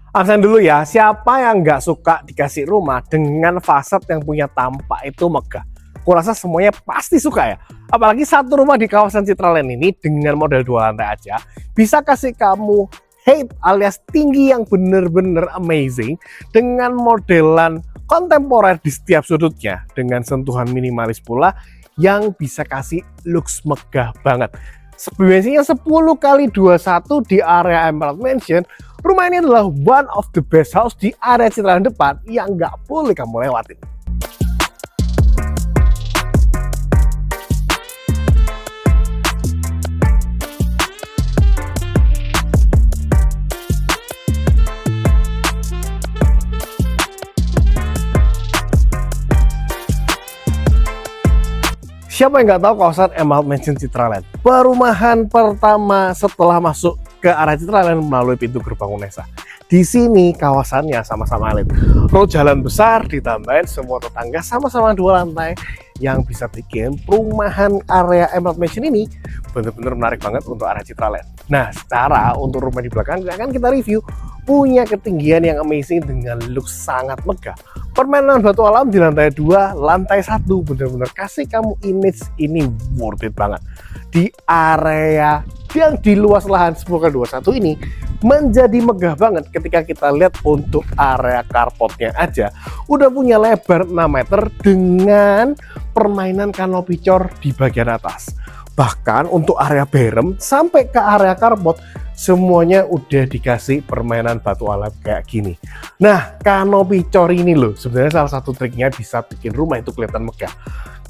Absen dulu ya, siapa yang nggak suka dikasih rumah dengan fasad yang punya tampak itu megah? Kurasa semuanya pasti suka ya. Apalagi satu rumah di kawasan Citraland ini dengan model 2 lantai aja bisa kasih kamu height alias tinggi yang bener-bener amazing dengan modelan kontemporer di setiap sudutnya dengan sentuhan minimalis pula yang bisa kasih looks megah banget. Dimensinya 10x21 di area Emerald Mansion. Rumah ini adalah one of the best house di area Citraland depan yang nggak boleh kamu lewatin. Siapa yang nggak tahu kawasan Emerald Mansion Citraland? Perumahan pertama setelah masuk ke area Citraland melalui pintu gerbang UNESA. Di sini kawasannya sama-sama elit. Road jalan besar ditambahin semua tetangga sama-sama 2 lantai yang bisa bikin perumahan area Emerald Mansion ini benar-benar menarik banget untuk area Citraland. Nah, secara untuk rumah di belakang akan kita review punya ketinggian yang amazing dengan look sangat megah. Permainan batu alam di lantai 2, lantai 1 benar-benar kasih kamu image ini worth it banget. Di area yang di luas lahan 10x21 ini menjadi megah banget ketika kita lihat untuk area carportnya aja udah punya lebar 6 meter dengan permainan kanopi cor di bagian atas. Bahkan untuk area berem sampai ke area carport semuanya udah dikasih permainan batu alam kayak gini. Nah, kanopi cor ini loh sebenarnya salah satu triknya bisa bikin rumah itu kelihatan megah.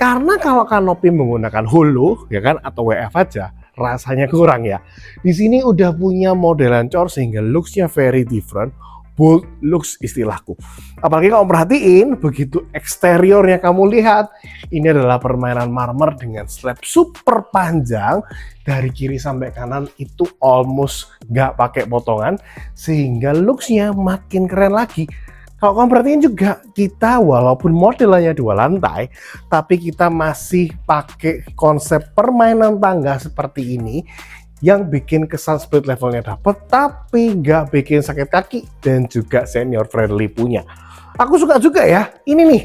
Karena kalau kanopi menggunakan hulu ya kan atau WF aja rasanya kurang ya. Di sini udah punya modelan cor sehingga looksnya very different. Bold looks istilahku. Apalagi kamu perhatiin begitu eksteriornya kamu lihat ini adalah permainan marmer dengan slab super panjang dari kiri sampai kanan itu almost nggak pakai potongan sehingga looksnya makin keren lagi. Kalau kamu perhatiin juga kita walaupun modelnya 2 lantai tapi kita masih pakai konsep permainan tangga seperti ini yang bikin kesan split levelnya dapet tapi nggak bikin sakit kaki dan juga senior friendly punya. Aku suka juga ya ini nih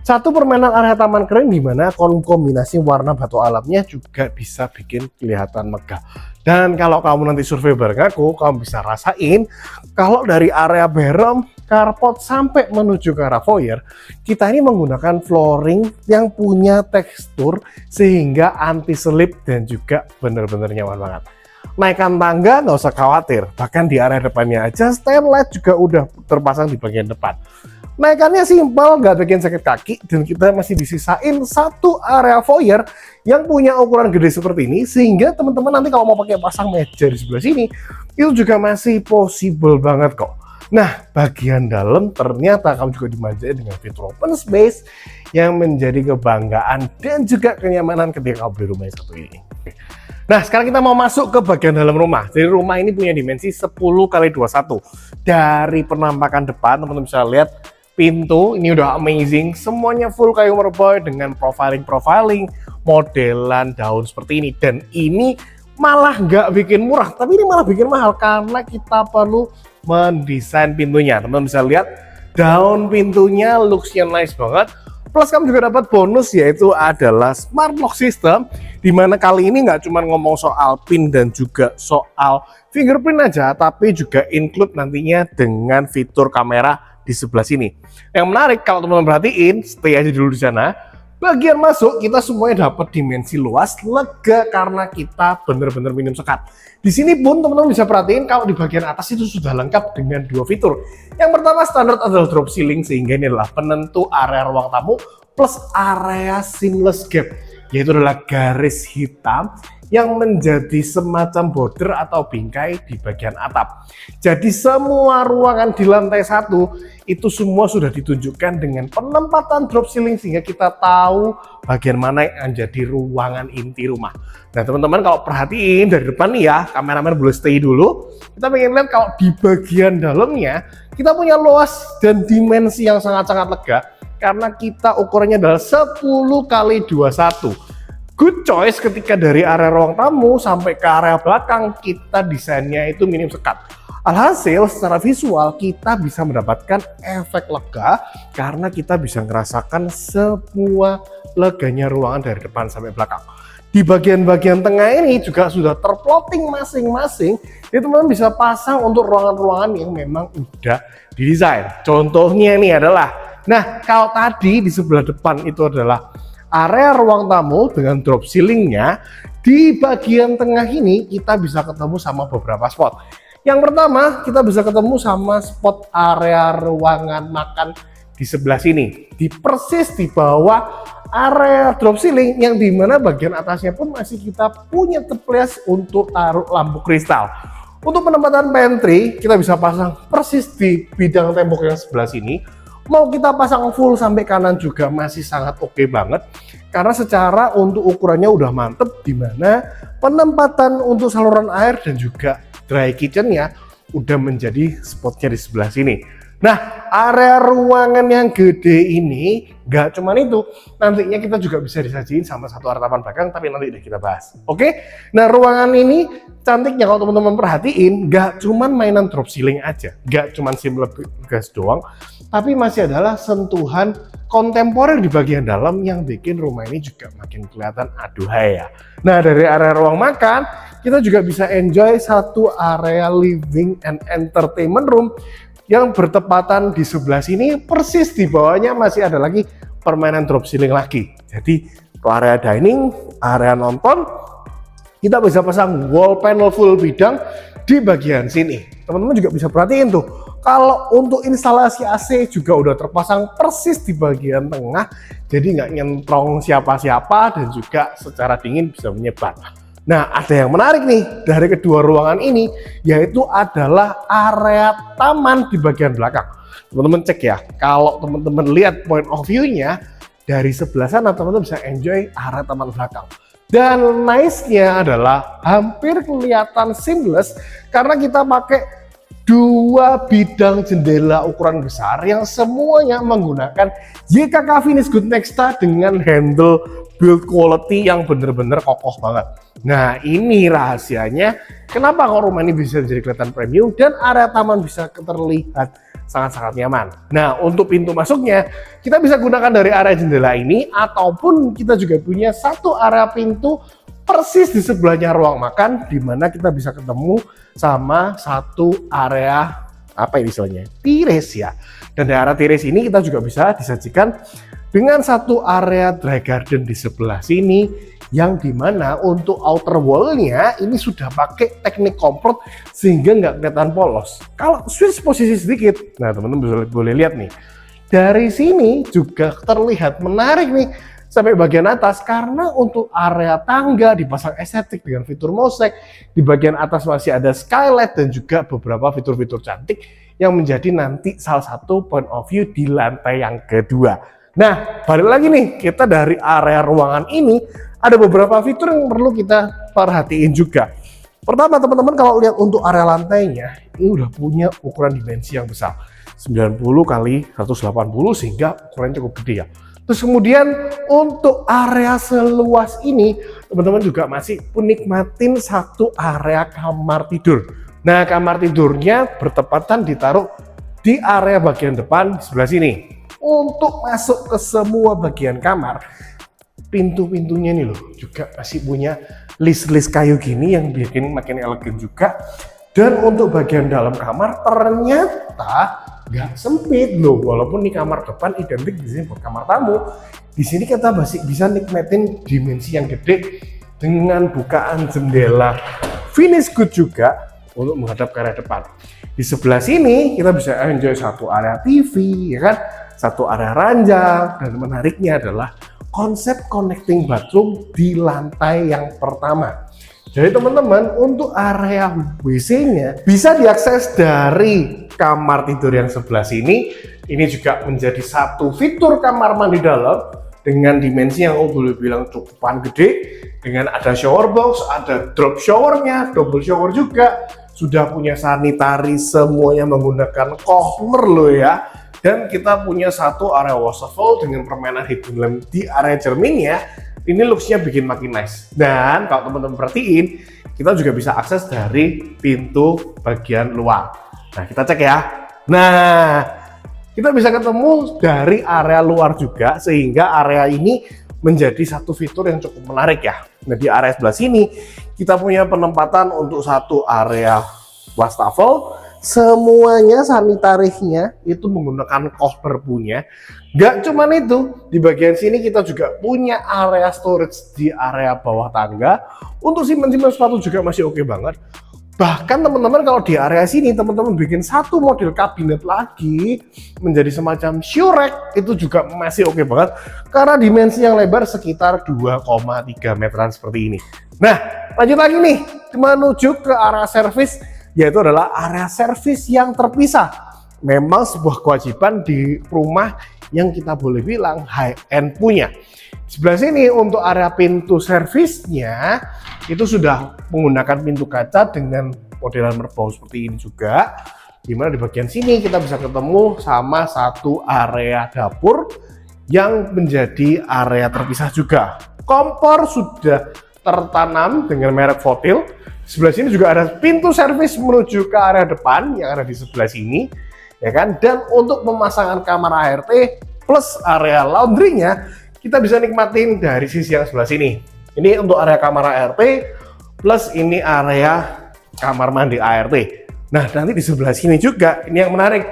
satu permainan area taman keren dimana kombinasi warna batu alamnya juga bisa bikin kelihatan megah. Dan kalau kamu nanti survei bareng aku, kamu bisa rasain kalau dari area berem, carport sampai menuju ke arah foyer, kita ini menggunakan flooring yang punya tekstur sehingga anti selip dan juga bener-bener nyaman banget. Naikkan tangga nggak usah khawatir, bahkan di area depannya aja stairlight juga udah terpasang di bagian depan. Naikannya simpel, nggak bikin sakit kaki, dan kita masih disisain satu area foyer yang punya ukuran gede seperti ini, sehingga teman-teman nanti kalau mau pakai pasang meja di sebelah sini, itu juga masih possible banget kok. Nah, bagian dalam ternyata kamu juga dimanjain dengan fitur open space yang menjadi kebanggaan dan juga kenyamanan ketika kamu beli rumah yang satu ini. Nah, sekarang kita mau masuk ke bagian dalam rumah. Jadi rumah ini punya dimensi 10x21. Dari penampakan depan, teman-teman bisa lihat pintu ini udah amazing. Semuanya full kayu merboi dengan profiling modelan daun seperti ini. Dan ini malah nggak bikin murah, tapi ini malah bikin mahal karena kita perlu mendesain pintunya. Teman-teman bisa lihat daun pintunya looksnya nice banget. Plus kamu juga dapat bonus yaitu adalah smart lock system, dimana kali ini nggak cuma ngomong soal pin dan juga soal fingerprint aja, tapi juga include nantinya dengan fitur kamera di sebelah sini. Yang menarik kalau teman-teman perhatiin, stay aja dulu di sana. Bagian masuk kita semuanya dapat dimensi luas, lega karena kita bener-bener minim sekat. Di sini pun teman-teman bisa perhatiin kalau di bagian atas itu sudah lengkap dengan 2 fitur. Yang pertama standar adalah drop ceiling sehingga ini adalah penentu area ruang tamu plus area seamless gap, yaitu adalah garis hitam yang menjadi semacam border atau bingkai di bagian atap. Jadi semua ruangan di lantai 1 itu semua sudah ditunjukkan dengan penempatan drop ceiling sehingga kita tahu bagian mana yang menjadi ruangan inti rumah. Nah teman-teman kalau perhatiin dari depan nih ya, kameramen boleh stay dulu. Kita pengen lihat kalau di bagian dalamnya kita punya luas dan dimensi yang sangat-sangat lega karena kita ukurannya adalah 10x21. Good choice ketika dari area ruang tamu sampai ke area belakang kita desainnya itu minim sekat. Alhasil secara visual kita bisa mendapatkan efek lega karena kita bisa merasakan semua leganya ruangan dari depan sampai belakang. Di bagian-bagian tengah ini juga sudah terplotting masing-masing. Jadi teman-teman bisa pasang untuk ruangan-ruangan yang memang udah didesain. Contohnya ini adalah, nah kalau tadi di sebelah depan itu adalah area ruang tamu dengan drop ceilingnya, di bagian tengah ini kita bisa ketemu sama beberapa spot. Yang pertama, kita bisa ketemu sama spot area ruangan makan di sebelah sini. Persis di bawah area drop ceiling yang dimana bagian atasnya pun masih kita punya teples untuk taruh lampu kristal. Untuk penempatan pantry, kita bisa pasang persis di bidang tembok yang sebelah sini. Mau kita pasang full sampai kanan juga masih sangat oke banget. Karena secara untuk ukurannya udah mantep, dimana penempatan untuk saluran air dan juga dry kitchen-nya udah menjadi spotnya di sebelah sini. Nah, area ruangan yang gede ini nggak cuma itu, nantinya kita juga bisa disajiin sama satu area taman belakang, tapi nanti udah kita bahas. Oke? Nah, ruangan ini cantiknya kalau teman-teman perhatiin, nggak cuma mainan drop ceiling aja, nggak cuma simple gas doang, tapi masih adalah sentuhan kontemporer di bagian dalam yang bikin rumah ini juga makin kelihatan aduhai ya. Nah, dari area ruang makan, kita juga bisa enjoy satu area living and entertainment room yang bertepatan di sebelah sini, persis di bawahnya masih ada lagi permainan drop ceiling lagi. Jadi area dining, area nonton, kita bisa pasang wall panel full bidang di bagian sini. Teman-teman juga bisa perhatiin tuh, kalau untuk instalasi AC juga udah terpasang persis di bagian tengah, jadi nggak nyentrong siapa-siapa dan juga secara dingin bisa menyebar. Nah, ada yang menarik nih dari kedua ruangan ini, yaitu adalah area taman di bagian belakang. Teman-teman cek ya, kalau teman-teman lihat point of view-nya dari sebelah sana, teman-teman bisa enjoy area taman belakang. Dan nice-nya adalah hampir kelihatan seamless karena kita pakai dua bidang jendela ukuran besar yang semuanya menggunakan YKK Finish Good Nexta dengan handle build quality yang bener-bener kokoh banget. Nah, ini rahasianya kenapa kok rumah ini bisa jadi kelihatan premium dan area taman bisa terlihat sangat-sangat nyaman. Nah, untuk pintu masuknya kita bisa gunakan dari area jendela ini ataupun kita juga punya satu area pintu persis di sebelahnya ruang makan, di mana kita bisa ketemu sama satu area apa ini istilahnya, tiris ya. Dan di area tiris ini kita juga bisa disajikan dengan satu area dry garden di sebelah sini, yang dimana untuk outer wall-nya ini sudah pakai teknik komprot sehingga nggak kelihatan polos. Kalau switch posisi sedikit, nah teman-teman boleh lihat nih, dari sini juga terlihat menarik nih sampai bagian atas karena untuk area tangga dipasang estetik dengan fitur mosaic. Di bagian atas masih ada skylight dan juga beberapa fitur-fitur cantik yang menjadi nanti salah satu point of view di lantai yang kedua. Nah, balik lagi nih, kita dari area ruangan ini ada beberapa fitur yang perlu kita perhatiin juga. Pertama, teman-teman kalau lihat untuk area lantainya, ini udah punya ukuran dimensi yang besar, 90 kali 180 sehingga ukurannya cukup gede ya. Terus kemudian untuk area seluas ini, teman-teman juga masih menikmatin satu area kamar tidur. Nah, kamar tidurnya bertepatan ditaruh di area bagian depan sebelah sini. Untuk masuk ke semua bagian kamar, pintu-pintunya nih loh juga masih punya list-list kayu gini yang bikin makin elegan juga. Dan untuk bagian dalam kamar ternyata nggak sempit loh, walaupun di kamar depan identik di sini buat kamar tamu. Di sini kita masih bisa nikmatin dimensi yang gede dengan bukaan jendela finish good juga untuk menghadap ke arah depan. Di sebelah sini kita bisa enjoy satu area TV, ya kan, satu area ranjang, dan menariknya adalah konsep connecting bathroom di lantai yang pertama. Jadi teman-teman, untuk area WC-nya bisa diakses dari kamar tidur yang sebelah sini. Ini juga menjadi satu fitur kamar mandi dalam dengan dimensi yang boleh bilang cukupan gede, dengan ada shower box, ada drop showernya, double shower juga, sudah punya sanitari semuanya menggunakan Kohler loh ya. Dan kita punya satu area wastafel dengan permainan hidden lamp di area cerminnya. Ini looks-nya bikin makin nice. Dan kalau teman-teman perhatiin, kita juga bisa akses dari pintu bagian luar. Nah, kita cek ya. Nah, kita bisa ketemu dari area luar juga, sehingga area ini menjadi satu fitur yang cukup menarik ya. Nah, di area sebelah sini, kita punya penempatan untuk satu area wastafel. Semuanya sanitarinya itu menggunakan corner punya. Gak cuman itu, di bagian sini kita juga punya area storage di area bawah tangga. Untuk simpan-simpan sepatu juga masih oke banget. Bahkan teman-teman kalau di area sini teman-teman bikin satu model kabinet lagi menjadi semacam shoe rack, itu juga masih oke banget karena dimensi yang lebar sekitar 2,3 meteran seperti ini. Nah, lanjut lagi nih menuju ke area servis, yaitu adalah area servis yang terpisah. Memang sebuah kewajiban di rumah yang kita boleh bilang high end punya. Sebelah sini untuk area pintu servisnya itu sudah menggunakan pintu kaca dengan modelan merbau seperti ini juga. Dimana di bagian sini kita bisa ketemu sama satu area dapur yang menjadi area terpisah juga. Kompor sudah tertanam dengan merek Fotil. Sebelah sini juga ada pintu servis menuju ke area depan yang ada di sebelah sini, ya kan? Dan untuk pemasangan kamar ART plus area laundry-nya kita bisa nikmatin dari sisi yang sebelah sini. Ini untuk area kamar ART plus ini area kamar mandi ART. Nah, nanti di sebelah sini juga ini yang menarik.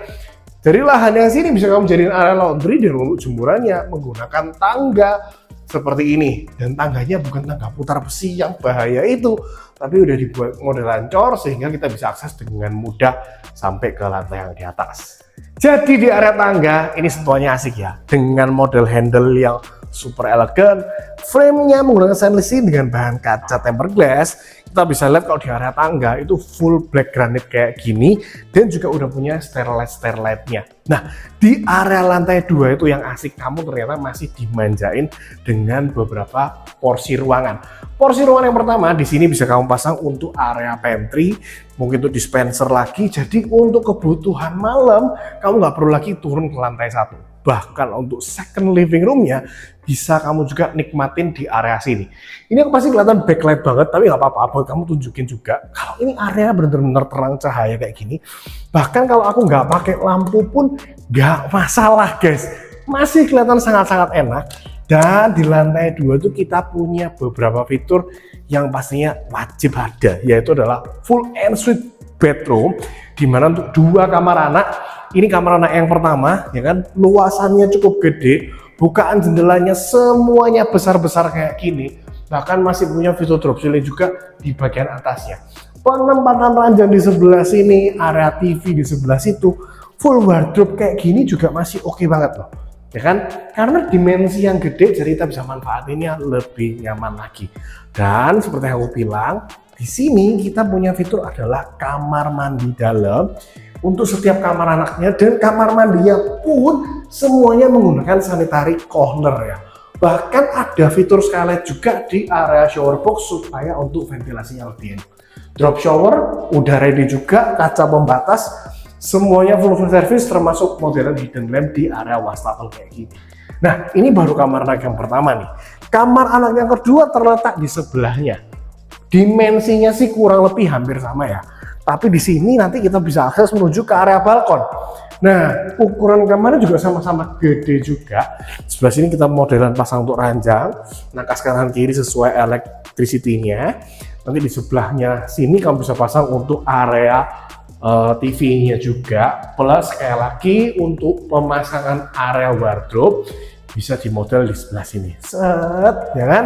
Dari lahan yang sini bisa kamu jadiin area laundry dan untuk jemurannya menggunakan tangga seperti ini. Dan tangganya bukan tangga putar besi yang bahaya itu, tapi udah dibuat model ancor sehingga kita bisa akses dengan mudah sampai ke lantai yang di atas. Jadi di area tangga ini sentuhannya asik ya, dengan model handle yang super elegan, frame-nya menggunakan stainless steel dengan bahan kaca tempered glass. Kita bisa lihat kalau di area tangga itu full black granite kayak gini dan juga udah punya stairlight-nya. Nah, di area lantai 2 itu yang asik, kamu ternyata masih dimanjain dengan beberapa porsi ruangan. Porsi ruangan yang pertama di sini bisa kamu pasang untuk area pantry, mungkin untuk dispenser lagi. Jadi untuk kebutuhan malam kamu nggak perlu lagi turun ke lantai 1. Bahkan untuk second living room-nya bisa kamu juga nikmatin di area sini. Ini pasti kelihatan backlight banget, tapi nggak apa-apa, buat kamu tunjukin juga. Kalau ini area benar-benar terang cahaya kayak gini, bahkan kalau aku nggak pakai lampu pun nggak masalah guys. Masih kelihatan sangat-sangat enak. Dan di lantai 2 itu kita punya beberapa fitur yang pastinya wajib ada, yaitu adalah full ensuite bedroom, di mana untuk 2 kamar anak. Ini kamar anak yang pertama, ya kan, luasannya cukup gede, bukaan jendelanya semuanya besar-besar kayak gini, bahkan masih punya fitur drop ceiling juga di bagian atasnya. Penempatan ranjang di sebelah sini, area TV di sebelah situ, full wardrobe kayak gini juga masih oke banget loh, ya kan? Karena dimensi yang gede, jadi kita bisa manfaatinnya lebih nyaman lagi. Dan seperti yang aku bilang, di sini kita punya fitur adalah kamar mandi dalam. Untuk setiap kamar anaknya dan kamar mandinya pun semuanya menggunakan sanitary corner ya. Bahkan ada fitur skylight juga di area shower box supaya untuk ventilasinya lebih enak. Drop shower udah ready juga, kaca pembatas, semuanya full service termasuk modelan hidden lamp di area wastafel kayak gini. Nah, ini baru kamar anak yang pertama nih. Kamar anak yang kedua terletak di sebelahnya. Dimensinya sih kurang lebih hampir sama ya. Tapi di sini nanti kita bisa akses menuju ke area balkon. Nah, ukuran kamarnya juga sama-sama gede juga. Sebelah sini kita modelan pasang untuk ranjang, nangkas kanan kiri sesuai electricity-nya. Nanti di sebelahnya sini kamu bisa pasang untuk area TV-nya juga. Plus sekali lagi untuk pemasangan area wardrobe bisa dimodel di sebelah sini. Set, ya kan?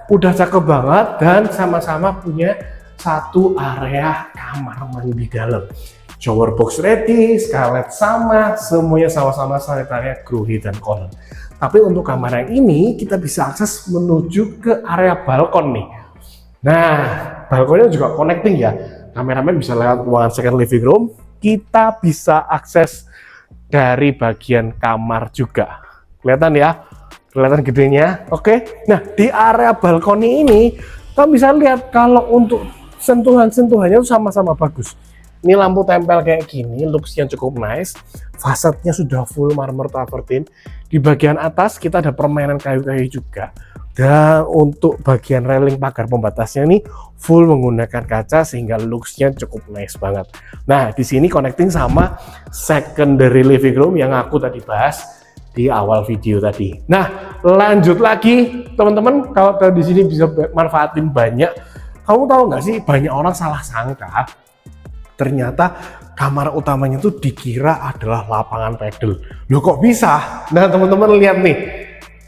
Udah cakep banget dan sama-sama punya satu area kamar mandi dalam. Shower box ready, skylight sama, semuanya sama-sama sanitary grow dan corner. Tapi untuk kamar yang ini kita bisa akses menuju ke area balkon nih. Nah, balkonnya juga connecting ya. Kameramen bisa lewat ruangan second living room. Kita bisa akses dari bagian kamar juga. Kelihatan ya? Kelihatan gedenya. Oke. Nah, di area balkon ini kamu bisa lihat kalau untuk sentuhan-sentuhannya itu sama-sama bagus. Ini lampu tempel kayak gini, looks-nya cukup nice. Fasadnya sudah full marmer travertine. Di bagian atas kita ada permainan kayu-kayu juga. Dan untuk bagian railing pagar pembatasnya ini full menggunakan kaca sehingga looks-nya cukup nice banget. Nah, di sini connecting sama secondary living room yang aku tadi bahas di awal video tadi. Nah, lanjut lagi teman-teman, kalau di sini bisa manfaatin banyak. Kamu tahu nggak sih, banyak orang salah sangka ternyata kamar utamanya itu dikira adalah lapangan pedal. Loh kok bisa? Nah teman-teman lihat nih,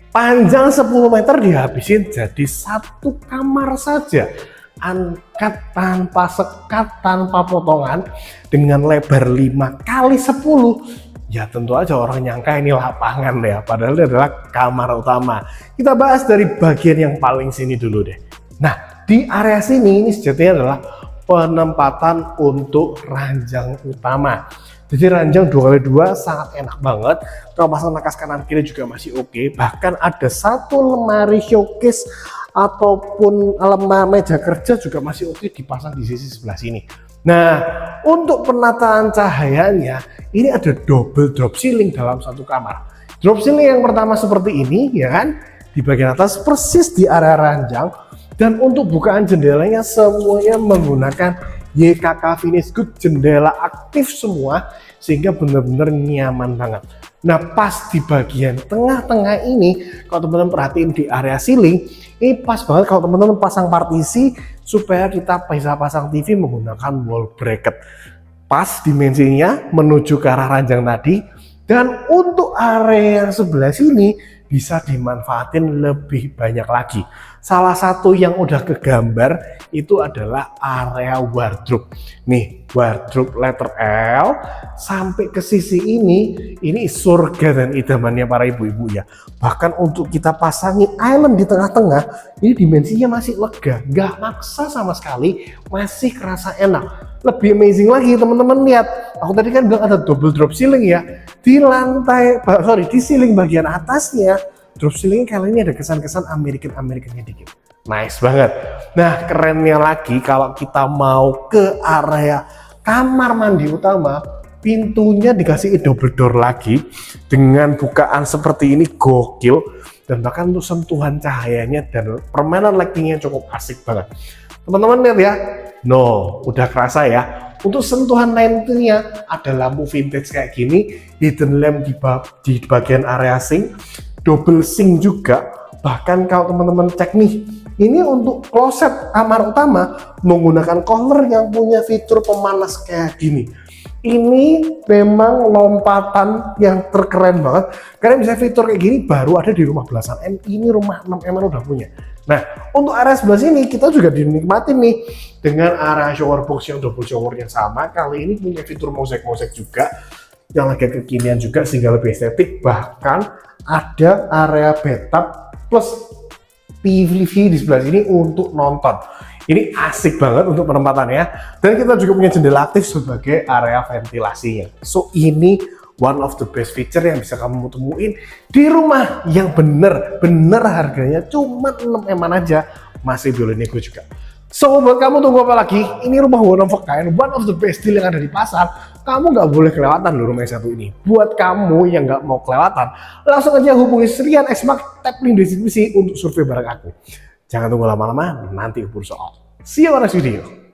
panjang 10 meter dihabisin jadi satu kamar saja. Angkat tanpa sekat, tanpa potongan, dengan lebar 5 kali 10. Ya tentu aja orang nyangka ini lapangan ya, padahal ini adalah kamar utama. Kita bahas dari bagian yang paling sini dulu deh. Nah, di area sini ini sejatinya adalah penempatan untuk ranjang utama. Jadi ranjang 2x2 sangat enak banget. Kalau pasang nakas kanan kiri juga masih oke. Bahkan ada satu lemari showcase ataupun lemari meja kerja juga masih oke dipasang di sisi sebelah sini. Nah, untuk penataan cahayanya ini ada double drop ceiling dalam satu kamar. Drop ceiling yang pertama seperti ini ya kan, di bagian atas persis di area ranjang. Dan untuk bukaan jendelanya semuanya menggunakan YKK Finish Good, jendela aktif semua sehingga benar-benar nyaman banget. Nah pas di bagian tengah-tengah ini, kalau teman-teman perhatiin di area ceiling, ini pas banget kalau teman-teman pasang partisi supaya kita bisa pasang TV menggunakan wall bracket. Pas dimensinya menuju ke arah ranjang tadi, dan untuk area yang sebelah sini bisa dimanfaatin lebih banyak lagi. Salah satu yang udah kegambar itu adalah area wardrobe. Nih, wardrobe letter L sampai ke sisi ini surga dan idamannya para ibu-ibu ya. Bahkan untuk kita pasangin island di tengah-tengah, ini dimensinya masih lega, nggak maksa sama sekali, masih kerasa enak. Lebih amazing lagi teman-teman, lihat, aku tadi kan bilang ada double drop ceiling ya. Di di ceiling bagian atasnya drop ceiling kali ini ada kesan-kesan American-nya dikit. Nice banget. Nah kerennya lagi kalau kita mau ke area kamar mandi utama, pintunya dikasih double door lagi dengan bukaan seperti ini, gokil. Dan bahkan untuk sentuhan cahayanya dan permainan lightingnya cukup asik banget. Teman-teman lihat ya, udah kerasa ya. Untuk sentuhan lightingnya ada lampu vintage kayak gini, hidden lamp di bagian area sink, double sink juga. Bahkan kalau teman-teman cek nih, ini untuk kloset kamar utama menggunakan collar yang punya fitur pemanas kayak gini. Ini memang lompatan yang terkeren banget, karena bisa fitur kayak gini baru ada di rumah belasan M. Ini rumah 6 M udah punya. Nah, untuk area sebelah sini kita juga dinikmatin nih dengan area shower box yang double showernya sama. Kali ini punya fitur mozaik-mozaik juga yang lagi kekinian juga sehingga lebih estetik. Bahkan ada area bathtub plus TV di sebelah sini untuk nonton. Ini asik banget untuk penempatannya. Dan kita juga punya jendela aktif sebagai area ventilasinya. So ini one of the best feature yang bisa kamu temuin di rumah yang bener-bener harganya cuma 6 M aja, masih boleh nego juga. So buat kamu tunggu apa lagi? Ini rumah One of a Kind, one of the best deal yang ada di pasar. Kamu nggak boleh kelewatan loh rumah yang satu ini. Buat kamu yang nggak mau kelewatan, langsung aja hubungi Srian Xmark, tap link deskripsi untuk survei barang aku. Jangan tunggu lama-lama, nanti ukur soal. See you on next video.